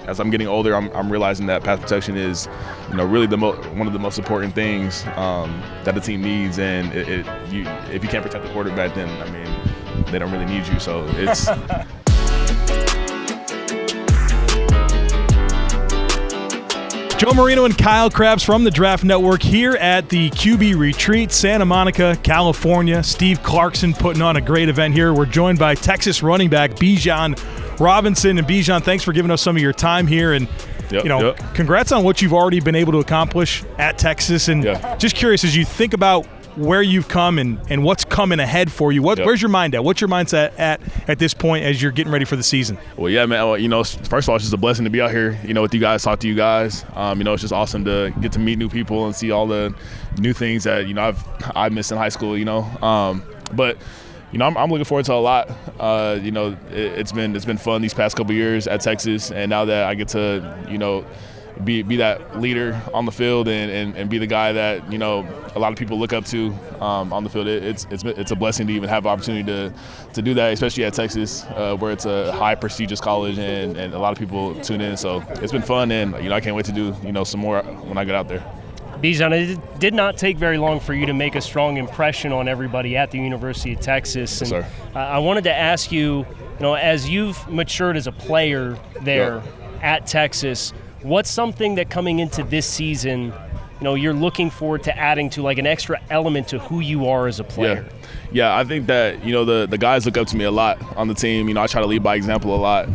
as I'm getting older, I'm realizing that pass protection is, really one of the most important things that the team needs. And if you can't protect the quarterback, then they don't really need you. So it's. Joe Marino and Kyle Krabs from the Draft Network here at the QB Retreat, Santa Monica, California. Steve Clarkson putting on a great event here. We're joined by Texas running back Bijan Robinson. And Bijan, thanks for giving us some of your time here. And, congrats on what you've already been able to accomplish at Texas. And just curious, as you think about where you've come and what's coming ahead for you, where's your mind at? What's your mindset at this point as you're getting ready for the season? Well, yeah, man. First of all, it's just a blessing to be out here, with you guys, talk to you guys. It's just awesome to get to meet new people and see all the new things that I missed in high school. But I'm looking forward to a lot. It's been fun these past couple years at Texas, and now that I get to be that leader on the field and be the guy that a lot of people look up to on the field. It's a blessing to even have the opportunity to do that, especially at Texas, where it's a high prestigious college and a lot of people tune in. So it's been fun, and I can't wait to do some more when I get out there. Bijan, it did not take very long for you to make a strong impression on everybody at the University of Texas. And yes, sir. I wanted to ask you, as you've matured as a player there at Texas, what's something that coming into this season, you're looking forward to adding to, like an extra element to who you are as a player? Yeah, I think that, the guys look up to me a lot on the team. I try to lead by example a lot,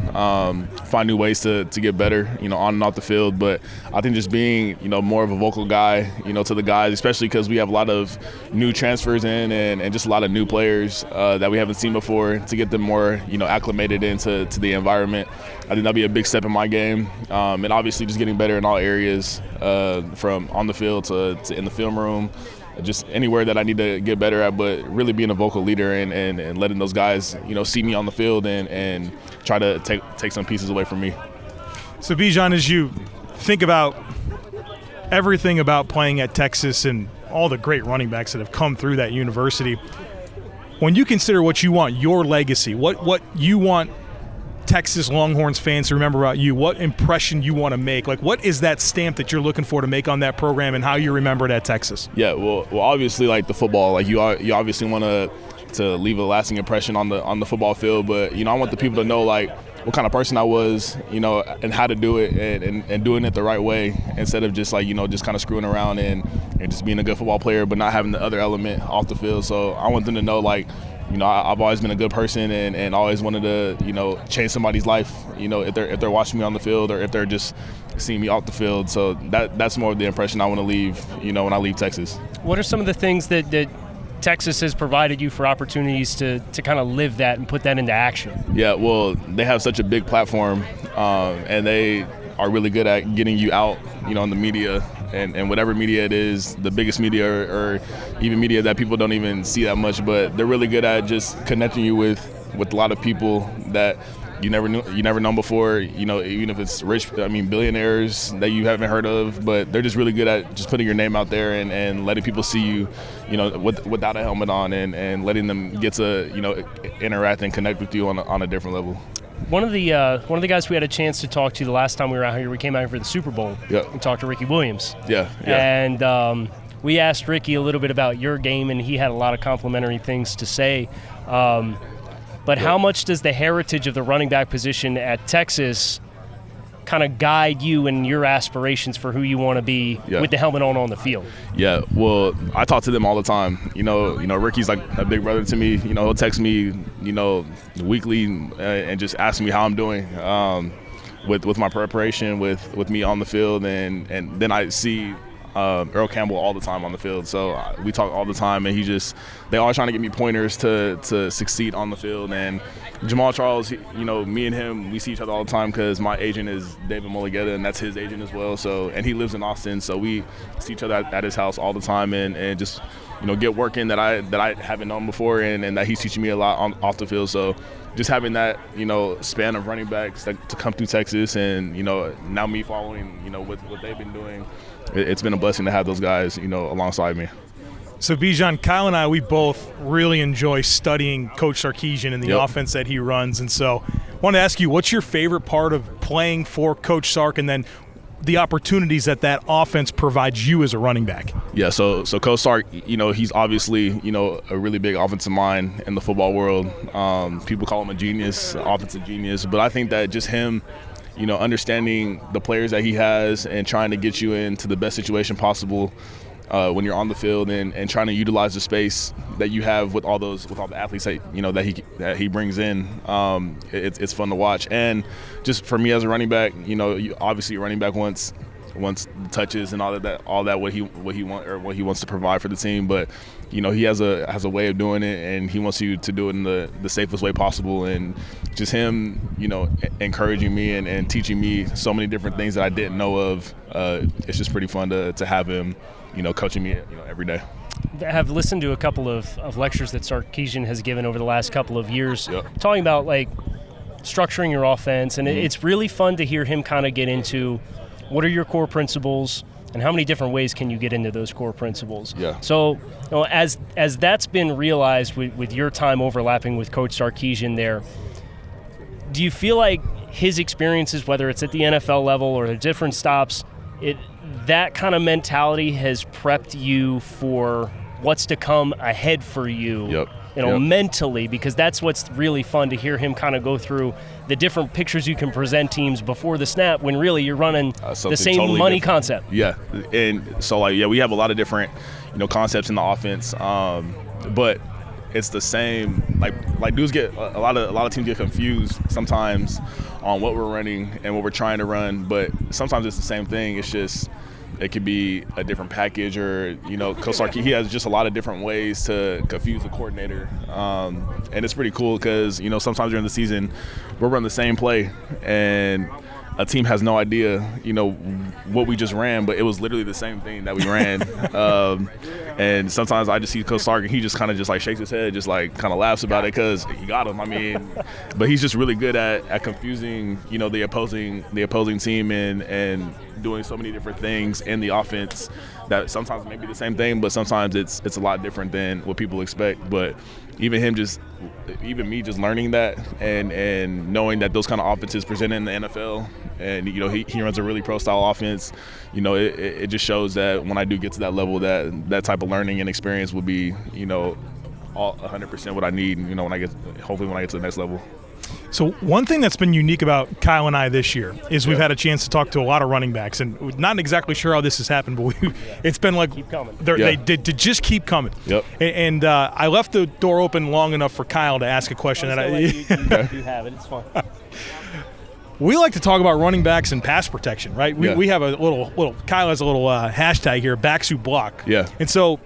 find new ways to get better, on and off the field. But I think just being, more of a vocal guy, to the guys, especially because we have a lot of new transfers in and just a lot of new players that we haven't seen before, to get them more, acclimated into the environment. I think that'll be a big step in my game. And obviously just getting better in all areas, from on the field to in the film room, just anywhere that I need to get better at, but really being a vocal leader and letting those guys, see me on the field and try to take some pieces away from me. So Bijan, as you think about everything about playing at Texas and all the great running backs that have come through that university, when you consider what you want, your legacy, what you want Texas Longhorns fans to remember about you, what impression you want to make, like what is that stamp that you're looking for to make on that program and how you remember it at Texas? Yeah, well, obviously, like the football, like you obviously want to leave a lasting impression on the football field, but I want the people to know like what kind of person I was, and how to do it and doing it the right way, instead of just like just kind of screwing around and just being a good football player but not having the other element off the field. So I want them to know like, I've always been a good person and always wanted to, change somebody's life, if they're watching me on the field or if they're just seeing me off the field. So that's more of the impression I want to leave, when I leave Texas. What are some of the things that Texas has provided you for opportunities to kind of live that and put that into action? Yeah, well, they have such a big platform, and they are really good at getting you out, in the media and whatever media it is, the biggest media or even media that people don't even see that much, but they're really good at just connecting you with a lot of people that you never known before, even if it's billionaires that you haven't heard of, but they're just really good at just putting your name out there and letting people see you, without a helmet on and letting them get to, interact and connect with you on a different level. One of the guys we had a chance to talk to the last time we were out here, we came out here for the Super Bowl. Yeah. We talked to Ricky Williams. Yeah. And we asked Ricky a little bit about your game, and he had a lot of complimentary things to say. But how much does the heritage of the running back position at Texas kind of guide you and your aspirations for who you want to be with the helmet on the field? Yeah, well, I talk to them all the time. Ricky's like a big brother to me. He'll text me, weekly and just ask me how I'm doing with my preparation, with me on the field, and then I see Earl Campbell all the time on the field. So we talk all the time, and they always trying to give me pointers to succeed on the field. And Jamal Charles, me and him, we see each other all the time because my agent is David Mulligeta, and that's his agent as well. So, and he lives in Austin, so we see each other at his house all the time, and just get work in that I haven't known before, and that he's teaching me a lot off the field. So just having that span of running backs to come through Texas, and now me following what they've been doing, it's been a blessing to have those guys alongside me. So Bijan, Kyle and I, we both really enjoy studying Coach Sarkisian and the offense that he runs, and so want to ask you, what's your favorite part of playing for Coach Sark, and then the opportunities that offense provides you as a running back? Yeah, so Coach Sark, he's obviously, a really big offensive mind in the football world. People call him a genius, offensive genius. But I think that just him, understanding the players that he has and trying to get you into the best situation possible when you're on the field, and trying to utilize the space that you have with all the athletes that he brings in. It's fun to watch. And just for me as a running back, obviously a running back wants the touches and all that what he wants to provide for the team. But he has a way of doing it, and he wants you to do it in the safest way possible. And just him, encouraging me and teaching me so many different things that I didn't know of. It's just pretty fun to have him, coaching me, every day. I have listened to a couple of lectures that Sarkisian has given over the last couple of years, talking about like structuring your offense, and it's really fun to hear him kind of get into what are your core principles and how many different ways can you get into those core principles. Yeah. So as that's been realized with your time overlapping with Coach Sarkisian there, do you feel like his experiences, whether it's at the NFL level or the different stops, that kind of mentality has prepped you for what's to come ahead for you, mentally, because that's what's really fun to hear him kind of go through the different pictures you can present teams before the snap when really you're running the same totally money different concept. Yeah, and so we have a lot of different, concepts in the offense, but it's the same. Like dudes get a lot of teams get confused sometimes on what we're running and what we're trying to run, but sometimes it's the same thing. It's just it could be a different package, or Coach Sark, he has just a lot of different ways to confuse the coordinator, and it's pretty cool because sometimes during the season we'll run the same play and a team has no idea, what we just ran, but it was literally the same thing that we ran. And sometimes I just see Coach Sark and he just kind of just like shakes his head, just like kind of laughs about it because he got him. I mean, but he's just really good at confusing, the opposing team and doing so many different things in the offense that sometimes may be the same thing, but sometimes it's a lot different than what people expect. But even me just learning that and knowing that those kind of offenses present in the NFL, and he runs a really pro style offense, it just shows that when I do get to that level, that type of learning and experience will be all 100% what I need, when I get to the next level. So one thing that's been unique about Kyle and I this year is we've had a chance to talk to a lot of running backs, and we're not exactly sure how this has happened, but it's been like keep coming. They did to just keep coming. Yep. And I left the door open long enough for Kyle to ask a question. You have it. It's fun. We like to talk about running backs and pass protection, right? We have a little Kyle has a little hashtag here, backs who block. Yeah. And so,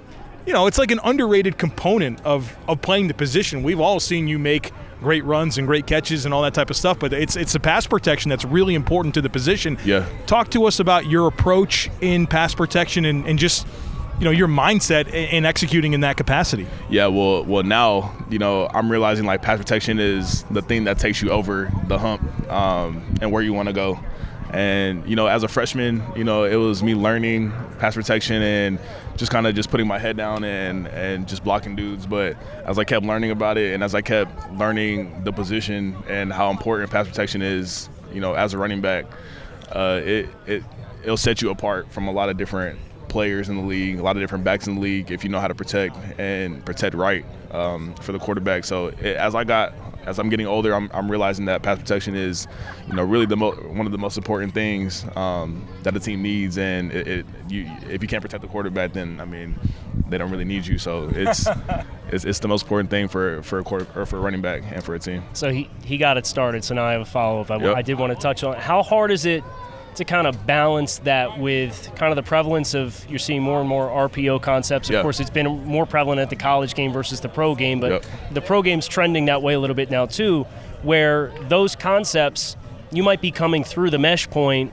it's like an underrated component of playing the position. We've all seen you make great runs and great catches and all that type of stuff, but it's the pass protection that's really important to the position. Yeah. Talk to us about your approach in pass protection and just your mindset in executing in that capacity. Yeah, well now, I'm realizing like pass protection is the thing that takes you over the hump and where you want to go. And, as a freshman, it was me learning pass protection and just kind of just putting my head down and just blocking dudes. But as I kept learning about it and as I kept learning the position and how important pass protection is, as a running back, it'll set you apart from a lot of different players in the league, a lot of different backs in the league, if you know how to protect and protect right for the quarterback. So as I'm getting older, I'm realizing that pass protection is, really one of the most important things that a team needs. And if you can't protect the quarterback, then they don't really need you. So it's the most important thing for a running back and for a team. So he got it started. So now I have a follow up. I did want to touch on how hard is it to kind of balance that with kind of the prevalence of you're seeing more and more RPO concepts. Of course, it's been more prevalent at the college game versus the pro game, but the pro game's trending that way a little bit now too, where those concepts, you might be coming through the mesh point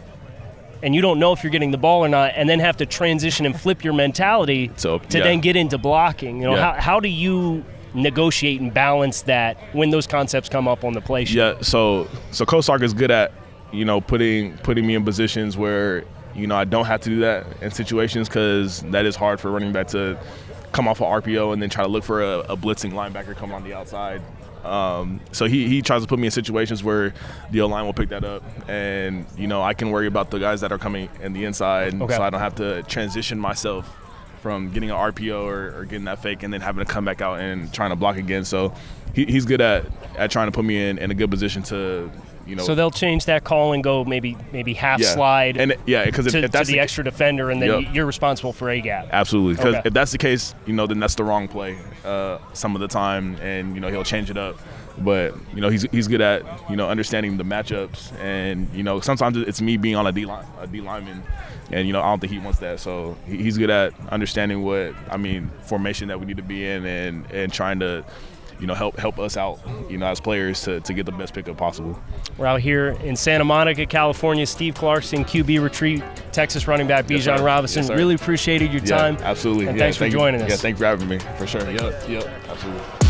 and you don't know if you're getting the ball or not, and then have to transition and flip your mentality to then get into blocking. How do you negotiate and balance that when those concepts come up on the play sheet? Yeah, so Coach Sark is good at putting me in positions where, I don't have to do that in situations, because that is hard for a running back to come off an RPO and then try to look for a blitzing linebacker come on the outside. So he tries to put me in situations where the O-line will pick that up, and I can worry about the guys that are coming in the inside, so I don't have to transition myself from getting an RPO or getting that fake and then having to come back out and trying to block again. So he's good at trying to put me in a good position to. So they'll change that call and go maybe half slide and because to the extra defender, and then you're responsible for a gap. Absolutely, because if that's the case, then that's the wrong play some of the time, and he'll change it up. But he's good at understanding the matchups, and sometimes it's me being on a D lineman, and I don't think he wants that. So he's good at understanding formation that we need to be in, and trying to help us out, as players to get the best pickup possible. We're out here in Santa Monica, California. Steve Clarkson, QB retreat, Texas running back Bijan Robinson. Yes, really appreciated your time. Absolutely. And thanks for joining us. Yeah, thanks for having me, for sure. Yep, absolutely.